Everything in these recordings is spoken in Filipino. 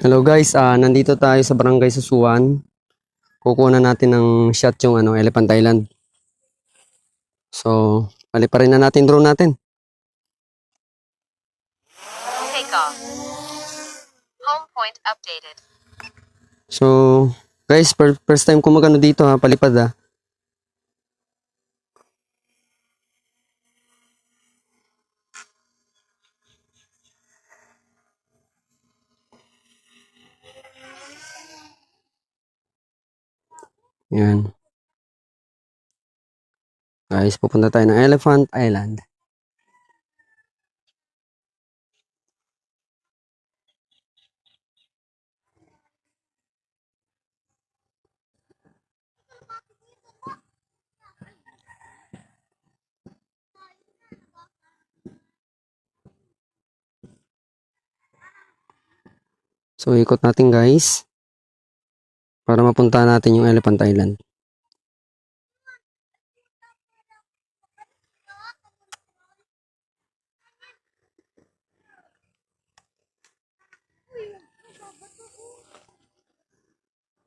Hello guys, nandito tayo sa Barangay Susuan. Kukuha natin ng shot yung Elephant Island. So, paliparin na natin drone natin. Take off. Home point updated. So, guys, first time ko magano dito palipad Yan. Guys, pupunta tayo ng Elephant Island. So, ikot natin guys. Para mapunta natin yung Elephant Island.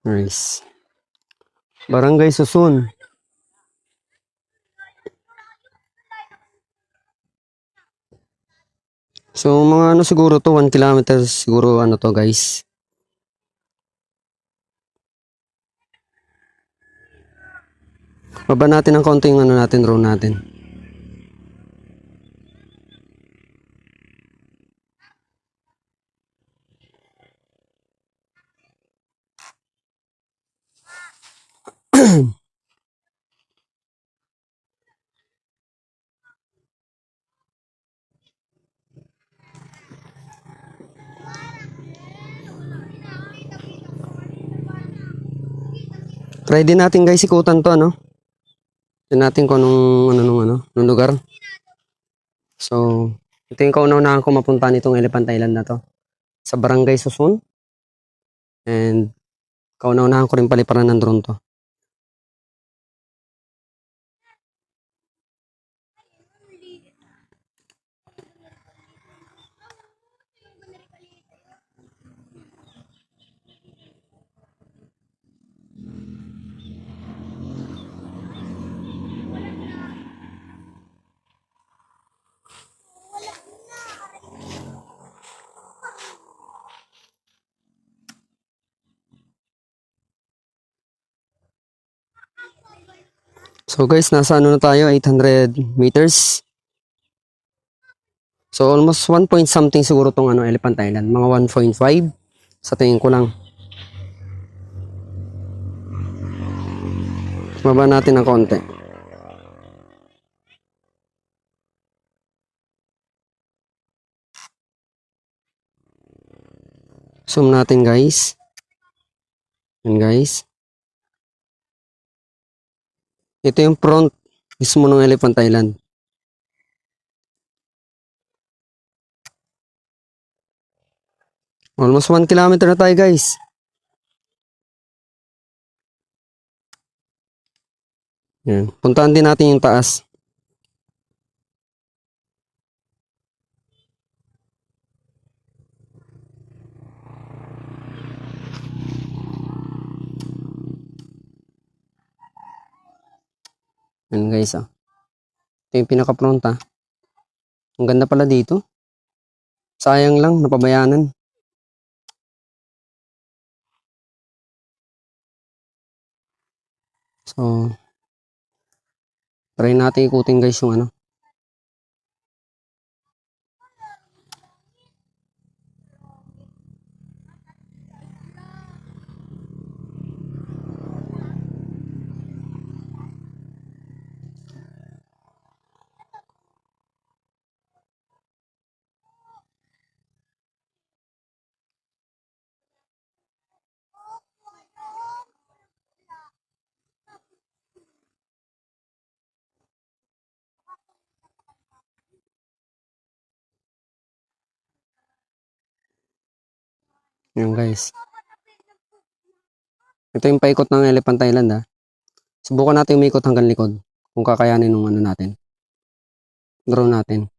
Nice. Barangay Susun. So, mga siguro to, 1 kilometer siguro to guys. Baba natin ng konti yung natin, drone natin. Try din natin guys ikutan to Tignan natin kung anong lugar. So, ito yung kauna-unahan ko mapunta nitong Elephant Island na to. Sa Barangay Susun. And kauna-unahan ko rin paliparan ng drone to. So guys, nasa na tayo, 800 meters. So almost 1 point something siguro tong Elephant Island, mga 1.5 sa tingin ko lang. Baba natin ng konti. Zoom natin guys. Yan guys. Ito yung front mismo ng Elephant Island. Almost 1 kilometer na tayo guys. Yan. Puntaan din natin yung taas. Yan guys Ito yung pinaka-front Ang ganda pala dito. Sayang lang, napabayanan. So, try natin ikutin guys yung Yan guys. Ito yung paikot ng Elephant Island Subukan natin umikot hanggang likod. Kung kakayanin ng natin. Drone natin.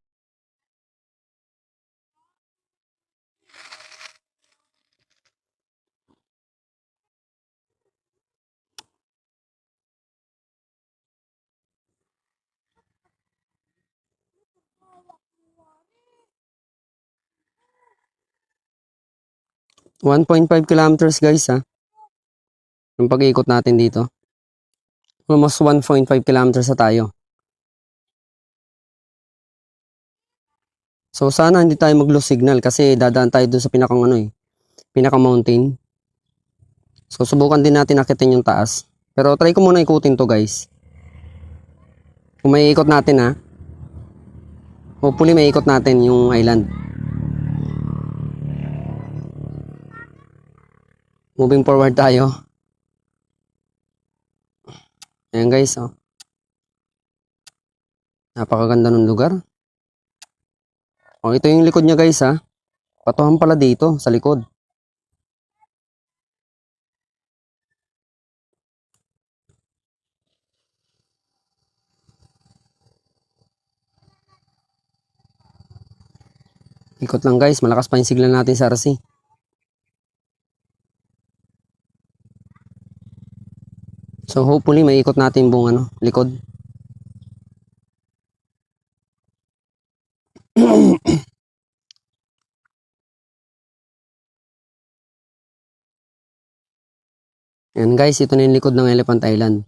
1.5 kilometers guys ha. Yung pag-ikot natin dito. Almost 1.5 kilometers na tayo. So sana hindi tayo mag-lose signal kasi dadaan tayo dun sa pinakang pinaka-mountain. So subukan din natin akitin yung taas. Pero try ko muna ikutin to guys. Kung may ikot natin ha. Hopefully may ikot natin yung island. Moving forward tayo. Ayan guys, oh. Napakaganda ng lugar. Oh, ito yung likod niya guys, ha. Patuhan pala dito sa likod. Ikot lang guys, malakas pa yung signal natin sa RC. So hopefully may ikot natin buong likod. Yan guys, ito na yung likod ng Elephant Island.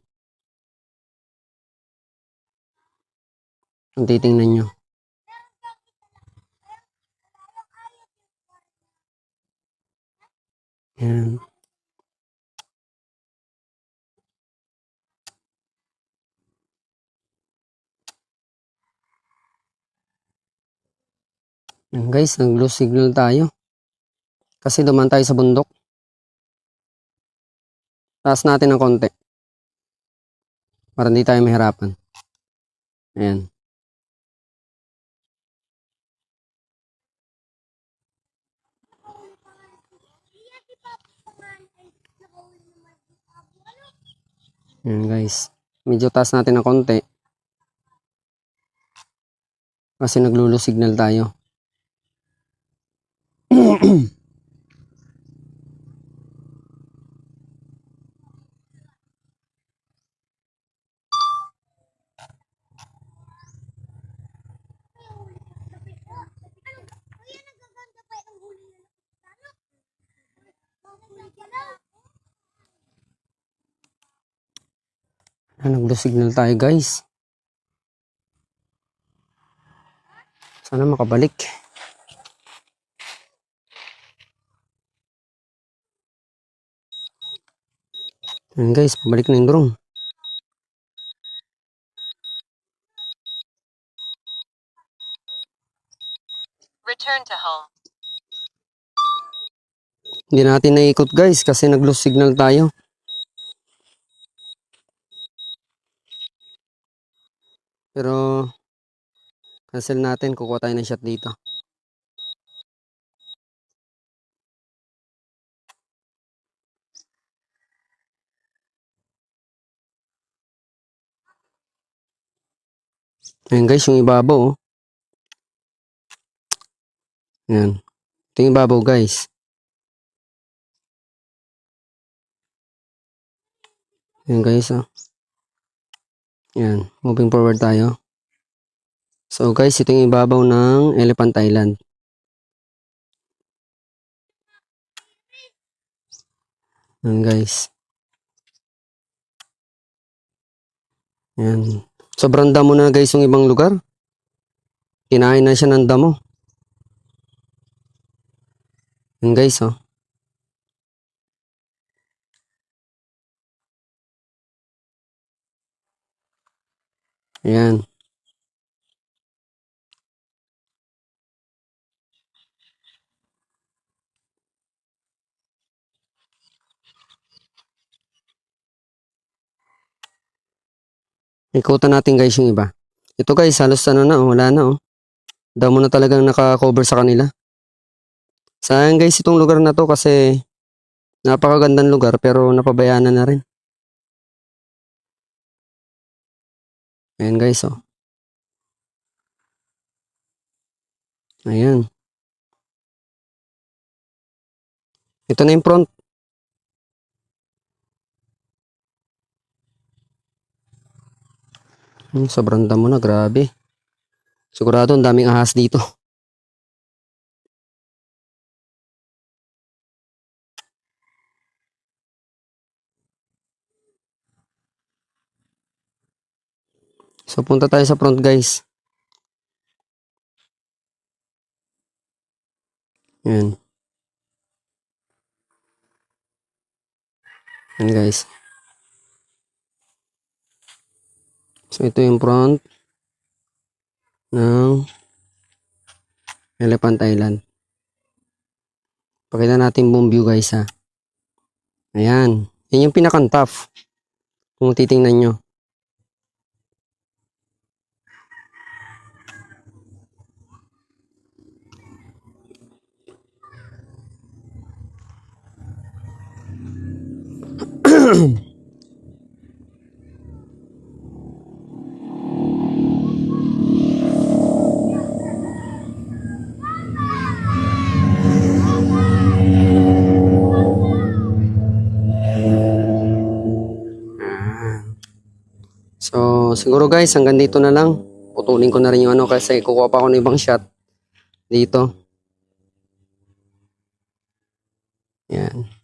Ang titingnan nyo. Yan. Yan guys, nag-lose signal tayo. Kasi duman tayo sa bundok. Taas natin ng konti. Para hindi tayo mahirapan. Ayan. Ayan guys. Medyo taas natin ng konti. Kasi naglulo signal tayo. Naglo signal tayo guys. Sana makabalik. Ayan guys, pabalik na yung drone. Return to home. Hindi natin naikot guys kasi nag-lose signal tayo. Pero cancel natin, kukuha tayo ng shot dito. Ayan guys, yung ibabaw oh. Ayan. Ito yung ibabaw guys. Ayan guys oh. Ayan, moving forward tayo. So guys, ito yung ibabaw ng Elephant Island. Ayan guys. Ayan. Sobrang damo na guys yung ibang lugar. Kinain na siya ng damo. Ayan guys oh. Ayan. Ikutan natin guys yung iba. Ito guys, halos na oh, wala na oh. Damo na talagang naka-cover sa kanila. Sayang guys itong lugar na to kasi napakagandang lugar pero napabayaan na rin. Ayan guys oh. Ayan. Ito na yung front. Sobrang damo na, grabe. Sigurado ang daming ahas dito. So, punta tayo sa front, guys. Yan. Yan, guys. So, ito yung front ng Elephant Island. Pakita natin buong view, guys, ha. Ayan. Yan yung pinaka-tough. Kung titingnan nyo. So, siguro guys, hanggang dito na lang. Putulin ko na rin yung ano kasi kukuha pa ako ng ibang shot dito. Yan.